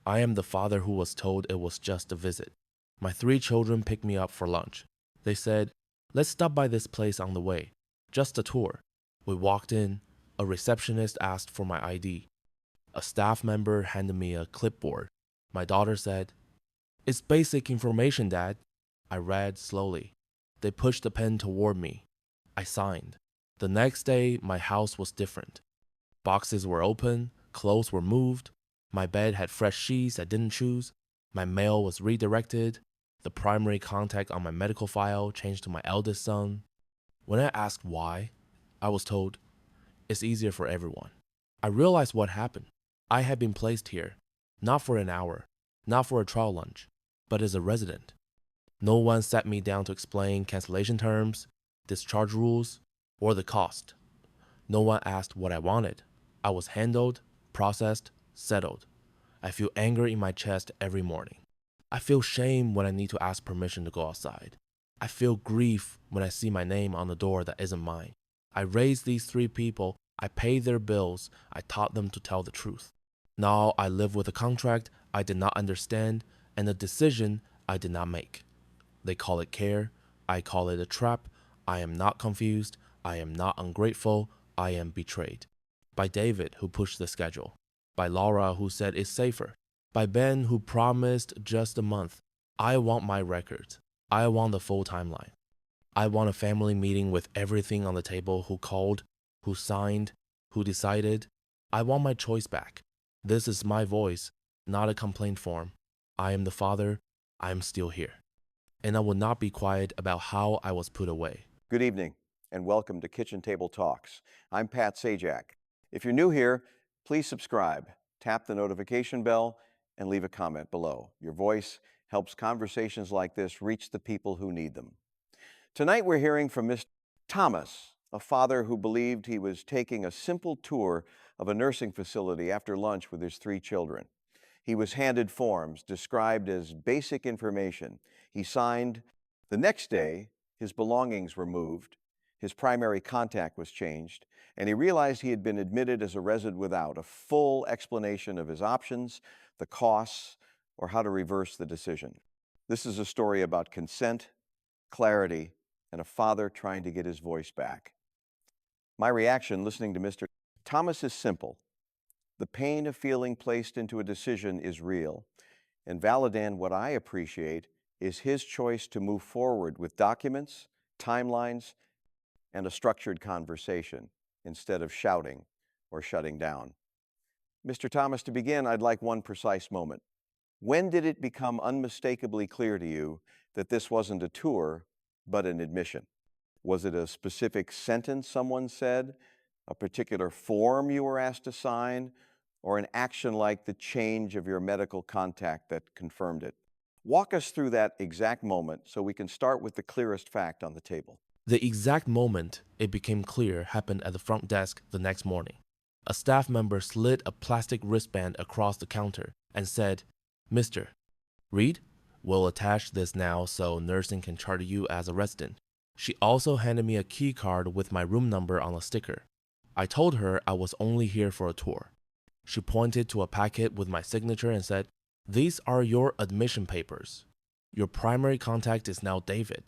I am the father who was told it was just a visit. My 3 children picked me up for lunch. They said, let's stop by this place on the way. Just a tour. We walked in. A receptionist asked for my ID. A staff member handed me a clipboard. My daughter said, it's basic information, Dad. I read slowly. They pushed the pen toward me. I signed. The next day, my house was different. Boxes were open, clothes were moved. My bed had fresh sheets I didn't choose. My mail was redirected. The primary contact on my medical file changed to my eldest son. When I asked why, I was told, it's easier for everyone. I realized what happened. I had been placed here, not for an hour, not for a trial lunch, but as a resident. No one sat me down to explain cancellation terms, discharge rules, or the cost. No one asked what I wanted. I was handled, processed, settled. I feel anger in my chest every morning. I feel shame when I need to ask permission to go outside. I feel grief when I see my name on the door that isn't mine. I raised these 3 people, I paid their bills, I taught them to tell the truth. Now I live with a contract I did not understand and a decision I did not make. They call it care, I call it a trap. I am not confused, I am not ungrateful, I am betrayed. By David, who pushed the schedule. By Laura, who said it's safer. By Ben, who promised just a month. I want my records. I want the full timeline. I want a family meeting with everything on the table, who called, who signed, who decided. I want my choice back. This is my voice, not a complaint form. I am the father. I am still here. And I will not be quiet about how I was put away. Good evening and welcome to Kitchen Table Talks. I'm Pat Sajak. If you're new here, please subscribe, tap the notification bell, and leave a comment below. Your voice helps conversations like this reach the people who need them. Tonight we're hearing from Mr. Thomas, a father who believed he was taking a simple tour of a nursing facility after lunch with his 3 children. He was handed forms described as basic information. He signed. The next day, his belongings were moved, his primary contact was changed, and he realized he had been admitted as a resident without a full explanation of his options, the costs, or how to reverse the decision. This is a story about consent, clarity, and a father trying to get his voice back. My reaction listening to Mr. Thomas is simple. The pain of feeling placed into a decision is real, and Valadan, what I appreciate, is his choice to move forward with documents, timelines, and a structured conversation instead of shouting or shutting down. Mr. Thomas, to begin, I'd like one precise moment. When did it become unmistakably clear to you that this wasn't a tour, but an admission? Was it a specific sentence someone said, a particular form you were asked to sign, or an action like the change of your medical contact that confirmed it? Walk us through that exact moment so we can start with the clearest fact on the table. The exact moment it became clear happened at the front desk the next morning. A staff member slid a plastic wristband across the counter and said, Mr. Reed, we'll attach this now so nursing can charter you as a resident. She also handed me a key card with my room number on a sticker. I told her I was only here for a tour. She pointed to a packet with my signature and said, these are your admission papers. Your primary contact is now David.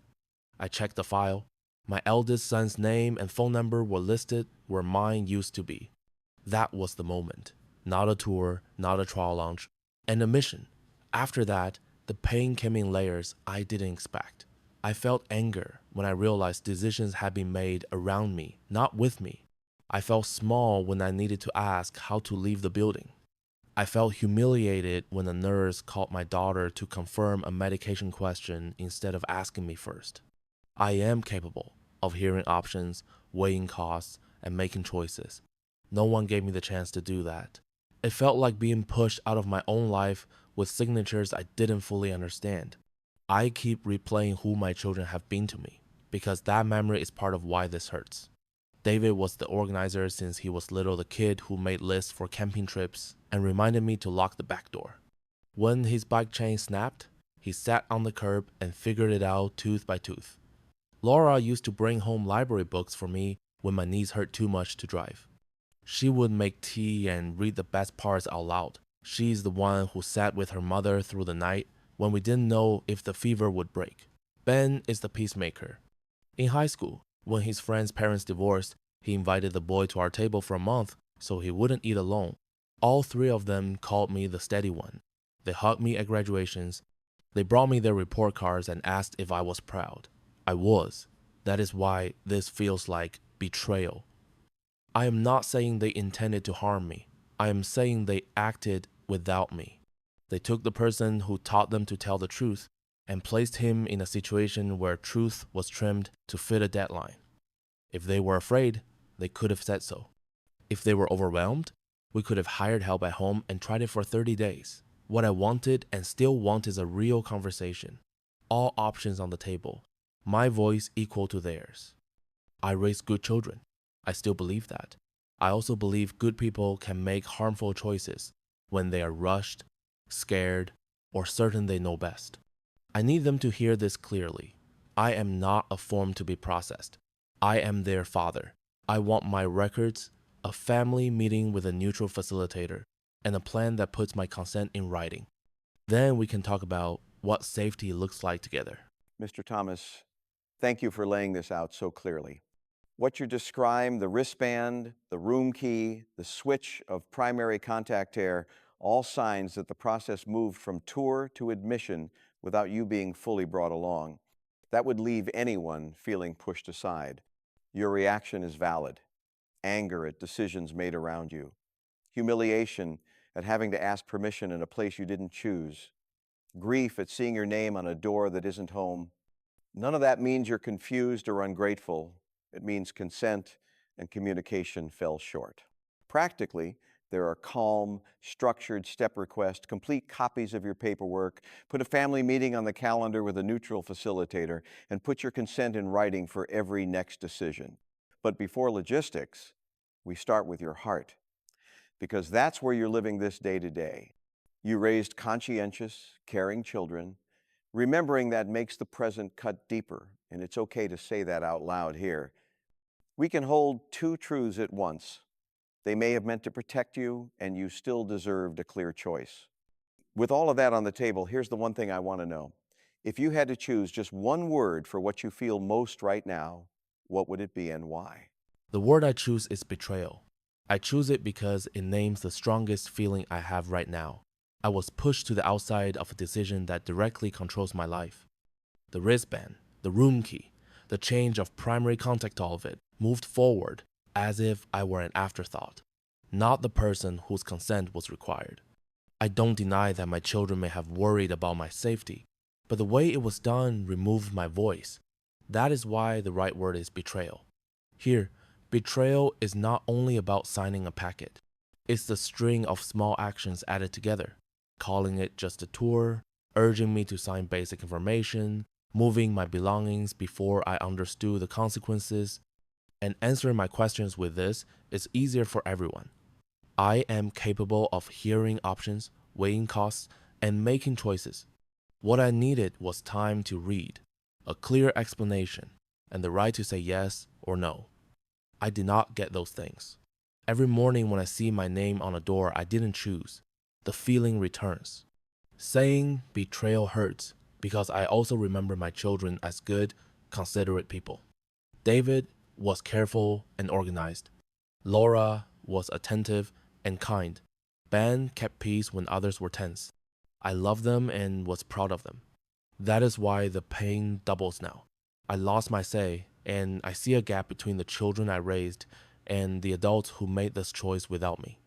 I checked the file. My eldest son's name and phone number were listed where mine used to be. That was the moment. Not a tour, not a trial launch, an admission. After that, the pain came in layers I didn't expect. I felt anger when I realized decisions had been made around me, not with me. I felt small when I needed to ask how to leave the building. I felt humiliated when a nurse called my daughter to confirm a medication question instead of asking me first. I am capable of hearing options, weighing costs, and making choices. No one gave me the chance to do that. It felt like being pushed out of my own life with signatures I didn't fully understand. I keep replaying who my children have been to me, because that memory is part of why this hurts. David was the organizer since he was little, the kid who made lists for camping trips and reminded me to lock the back door. When his bike chain snapped, he sat on the curb and figured it out tooth by tooth. Laura used to bring home library books for me when my knees hurt too much to drive. She would make tea and read the best parts out loud. She's the one who sat with her mother through the night when we didn't know if the fever would break. Ben is the peacemaker. In high school, when his friend's parents divorced, he invited the boy to our table for a month so he wouldn't eat alone. All three of them called me the steady one. They hugged me at graduations. They brought me their report cards and asked if I was proud. I was. That is why this feels like betrayal. I am not saying they intended to harm me. I am saying they acted without me. They took the person who taught them to tell the truth and placed him in a situation where truth was trimmed to fit a deadline. If they were afraid, they could have said so. If they were overwhelmed, we could have hired help at home and tried it for 30 days. What I wanted and still want is a real conversation. All options on the table. My voice equal to theirs. I raised good children. I still believe that. I also believe good people can make harmful choices when they are rushed, scared, or certain they know best. I need them to hear this clearly. I am not a form to be processed. I am their father. I want my records, a family meeting with a neutral facilitator, and a plan that puts my consent in writing. Then we can talk about what safety looks like together. Mr. Thomas, thank you for laying this out so clearly. What you described, the wristband, the room key, the switch of primary contact air, all signs that the process moved from tour to admission without you being fully brought along. That would leave anyone feeling pushed aside. Your reaction is valid. Anger at decisions made around you. Humiliation at having to ask permission in a place you didn't choose. Grief at seeing your name on a door that isn't home. None of that means you're confused or ungrateful. It means consent and communication fell short. Practically, there are calm, structured step requests, complete copies of your paperwork, put a family meeting on the calendar with a neutral facilitator, and put your consent in writing for every next decision. But before logistics, we start with your heart, because that's where you're living this day to day. You raised conscientious, caring children. Remembering that makes the present cut deeper, and it's okay to say that out loud here. We can hold two truths at once. They may have meant to protect you, and you still deserved a clear choice. With all of that on the table, here's the one thing I want to know. If you had to choose just one word for what you feel most right now, what would it be and why? The word I choose is betrayal. I choose it because it names the strongest feeling I have right now. I was pushed to the outside of a decision that directly controls my life. The wristband, the room key, the change of primary contact, all of it moved forward as if I were an afterthought, not the person whose consent was required. I don't deny that my children may have worried about my safety, but the way it was done removed my voice. That is why the right word is betrayal. Here, betrayal is not only about signing a packet. It's the string of small actions added together, calling it just a tour, urging me to sign basic information, moving my belongings before I understood the consequences, and answering my questions with this is easier for everyone. I am capable of hearing options, weighing costs, and making choices. What I needed was time to read, a clear explanation, and the right to say yes or no. I did not get those things. Every morning when I see my name on a door I didn't choose, the feeling returns. Saying betrayal hurts because I also remember my children as good, considerate people. David was careful and organized. Laura was attentive and kind. Ben kept peace when others were tense. I loved them and was proud of them. That is why the pain doubles now. I lost my say, and I see a gap between the children I raised and the adults who made this choice without me.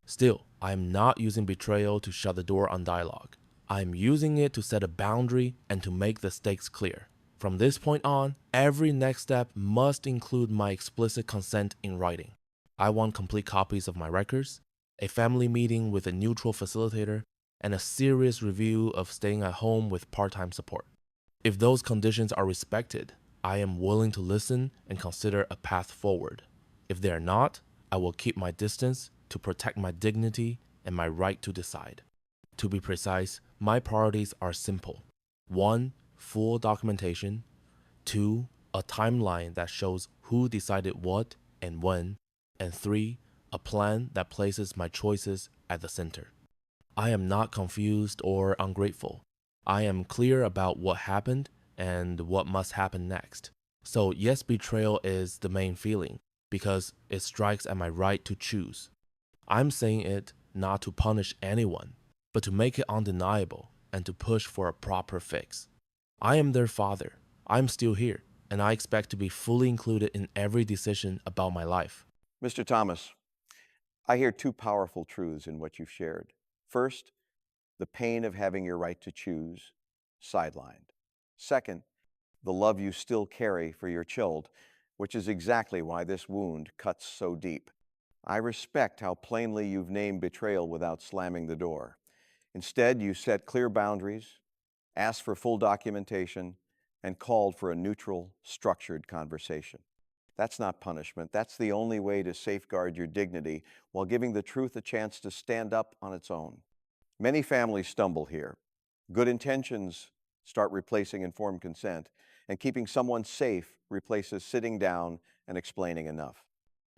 Still, I am not using betrayal to shut the door on dialogue. I am using it to set a boundary and to make the stakes clear. From this point on, every next step must include my explicit consent in writing. I want complete copies of my records, a family meeting with a neutral facilitator, and a serious review of staying at home with part-time support. If those conditions are respected, I am willing to listen and consider a path forward. If they are not, I will keep my distance to protect my dignity and my right to decide. To be precise, my priorities are simple. 1. Full documentation. 2. A timeline that shows who decided what and when. And 3. A plan that places my choices at the center. I am not confused or ungrateful. I am clear about what happened and what must happen next. So, yes, betrayal is the main feeling because it strikes at my right to choose. I'm saying it not to punish anyone, but to make it undeniable and to push for a proper fix. I am their father. I'm still here, and I expect to be fully included in every decision about my life. Mr. Thomas, I hear two powerful truths in what you've shared. First, the pain of having your right to choose sidelined. Second, the love you still carry for your child, which is exactly why this wound cuts so deep. I respect how plainly you've named betrayal without slamming the door. Instead, you set clear boundaries, asked for full documentation, and called for a neutral, structured conversation. That's not punishment. That's the only way to safeguard your dignity while giving the truth a chance to stand up on its own. Many families stumble here. Good intentions start replacing informed consent, and keeping someone safe replaces sitting down and explaining enough.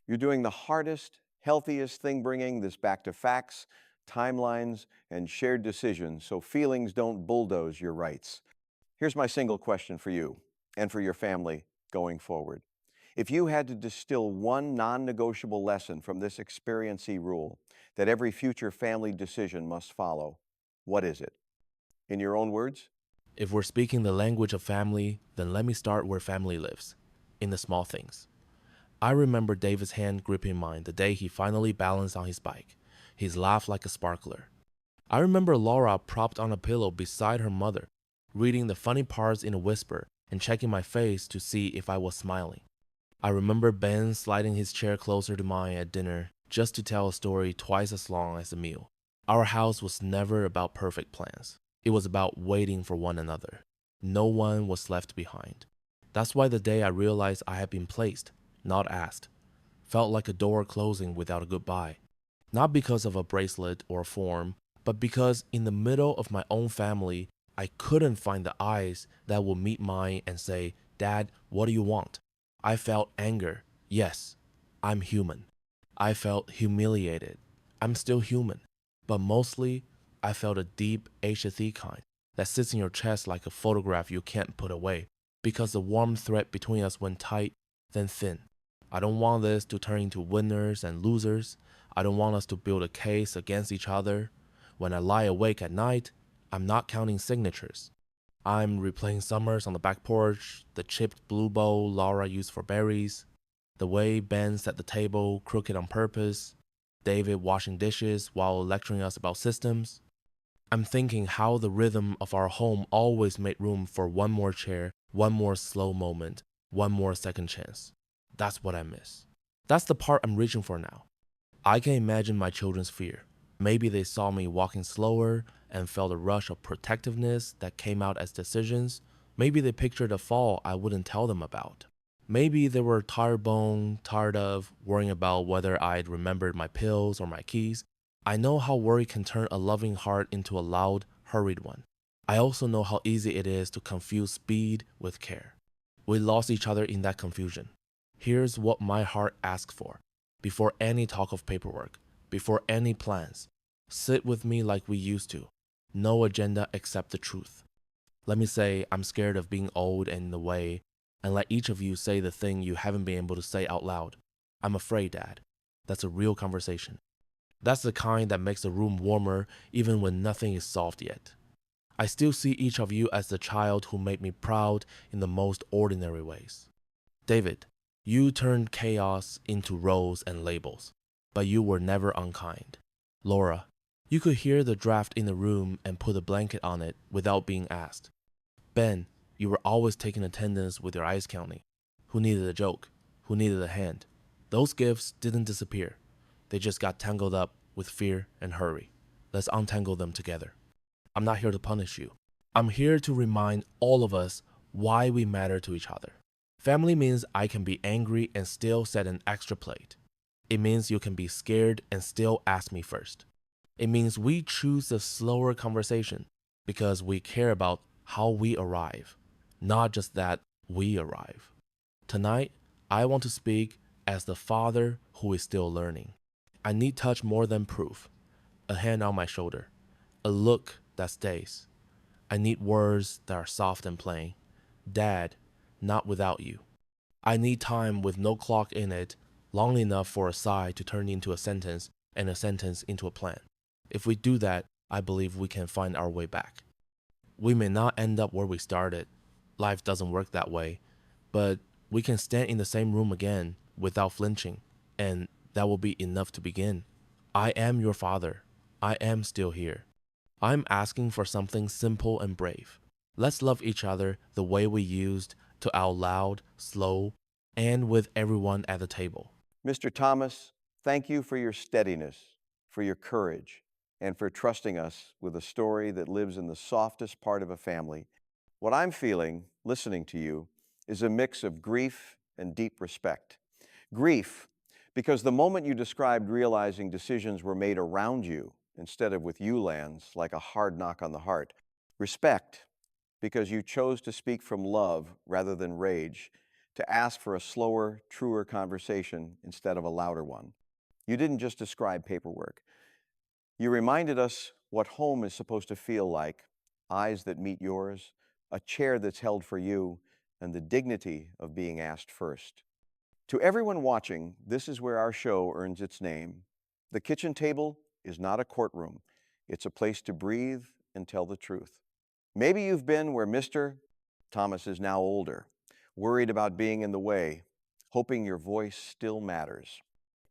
You're doing the hardest, healthiest thing, bringing this back to facts, timelines, and shared decisions so feelings don't bulldoze your rights. Here's my single question for you and for your family going forward. If you had to distill one non-negotiable lesson from this experiency rule that every future family decision must follow, what is it? In your own words? If we're speaking the language of family, then let me start where family lives, in the small things. I remember David's hand gripping mine the day he finally balanced on his bike, his laugh like a sparkler. I remember Laura propped on a pillow beside her mother, reading the funny parts in a whisper and checking my face to see if I was smiling. I remember Ben sliding his chair closer to mine at dinner just to tell a story twice as long as the meal. Our house was never about perfect plans. It was about waiting for one another. No one was left behind. That's why the day I realized I had been placed, not asked, felt like a door closing without a goodbye. Not because of a bracelet or a form, but because in the middle of my own family, I couldn't find the eyes that would meet mine and say, "Dad, what do you want?" I felt anger. Yes, I'm human. I felt humiliated. I'm still human. But mostly, I felt a deep HSE kind that sits in your chest like a photograph you can't put away because the warm thread between us went tight, then thin. I don't want this to turn into winners and losers. I don't want us to build a case against each other. When I lie awake at night, I'm not counting signatures. I'm replaying summers on the back porch, the chipped blue bowl Laura used for berries, the way Ben set the table crooked on purpose, David washing dishes while lecturing us about systems. I'm thinking how the rhythm of our home always made room for one more chair, one more slow moment, one more second chance. That's what I miss. That's the part I'm reaching for now. I can imagine my children's fear. Maybe they saw me walking slower and felt a rush of protectiveness that came out as decisions. Maybe they pictured a fall I wouldn't tell them about. Maybe they were tired of worrying about whether I'd remembered my pills or my keys. I know how worry can turn a loving heart into a loud, hurried one. I also know how easy it is to confuse speed with care. We lost each other in that confusion. Here's what my heart asks for. Before any talk of paperwork, before any plans, sit with me like we used to. No agenda except the truth. Let me say I'm scared of being old and in the way, and let each of you say the thing you haven't been able to say out loud. I'm afraid, Dad. That's a real conversation. That's the kind that makes the room warmer even when nothing is solved yet. I still see each of you as the child who made me proud in the most ordinary ways. David, you turned chaos into roles and labels, but you were never unkind. Laura, you could hear the draft in the room and put a blanket on it without being asked. Ben, you were always taking attendance with your eyes counting. Who needed a joke? Who needed a hand? Those gifts didn't disappear. They just got tangled up with fear and hurry. Let's untangle them together. I'm not here to punish you. I'm here to remind all of us why we matter to each other. Family means I can be angry and still set an extra plate. It means you can be scared and still ask me first. It means we choose the slower conversation because we care about how we arrive, not just that we arrive. Tonight, I want to speak as the father who is still learning. I need touch more than proof. A hand on my shoulder, a look that stays. I need words that are soft and plain. Dad, not without you. I need time with no clock in it, long enough for a sigh to turn into a sentence and a sentence into a plan. If we do that, I believe we can find our way back. We may not end up where we started. Life doesn't work that way. But we can stand in the same room again without flinching, and that will be enough to begin. I am your father. I am still here. I'm asking for something simple and brave. Let's love each other the way we used to out loud, slow, and with everyone at the table. Mr. Thomas, thank you for your steadiness, for your courage, and for trusting us with a story that lives in the softest part of a family. What I'm feeling, listening to you, is a mix of grief and deep respect. Grief, because the moment you described realizing decisions were made around you instead of with you lands like a hard knock on the heart. Respect, because you chose to speak from love rather than rage, to ask for a slower, truer conversation instead of a louder one. You didn't just describe paperwork. You reminded us what home is supposed to feel like, eyes that meet yours, a chair that's held for you, and the dignity of being asked first. To everyone watching, this is where our show earns its name. The kitchen table is not a courtroom. It's a place to breathe and tell the truth. Maybe you've been where Mr. Thomas is now older, worried about being in the way, hoping your voice still matters.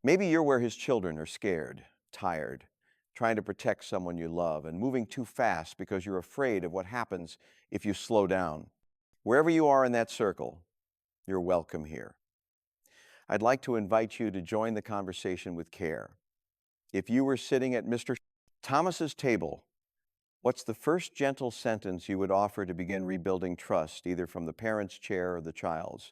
Maybe you're where his children are scared, tired, trying to protect someone you love, and moving too fast because you're afraid of what happens if you slow down. Wherever you are in that circle, you're welcome here. I'd like to invite you to join the conversation with care. If you were sitting at Mr. Thomas's table, what's the first gentle sentence you would offer to begin rebuilding trust, either from the parent's chair or the child's?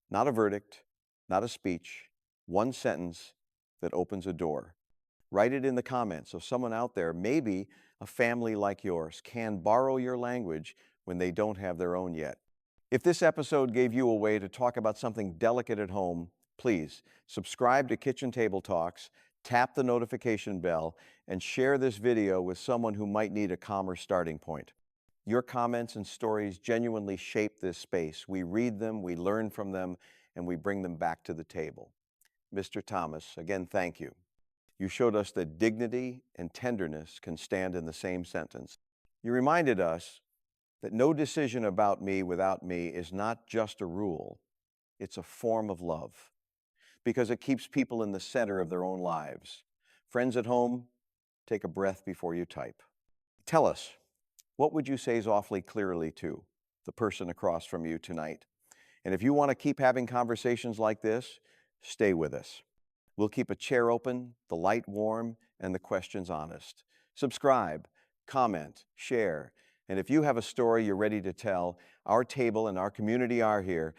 Not a verdict, not a speech, one sentence that opens a door. Write it in the comments so someone out there, maybe a family like yours, can borrow your language when they don't have their own yet. If this episode gave you a way to talk about something delicate at home, please subscribe to Kitchen Table Talks, tap the notification bell, and share this video with someone who might need a calmer starting point. Your comments and stories genuinely shape this space. We read them, we learn from them, and we bring them back to the table. Mr. Thomas, again, thank you. You showed us that dignity and tenderness can stand in the same sentence. You reminded us that no decision about me without me is not just a rule, it's a form of love, because it keeps people in the center of their own lives. Friends at home, take a breath before you type. Tell us, what would you say awfully clearly to the person across from you tonight? And if you want to keep having conversations like this, stay with us. We'll keep a chair open, the light warm, and the questions honest. Subscribe, comment, share, and if you have a story you're ready to tell, our table and our community are here.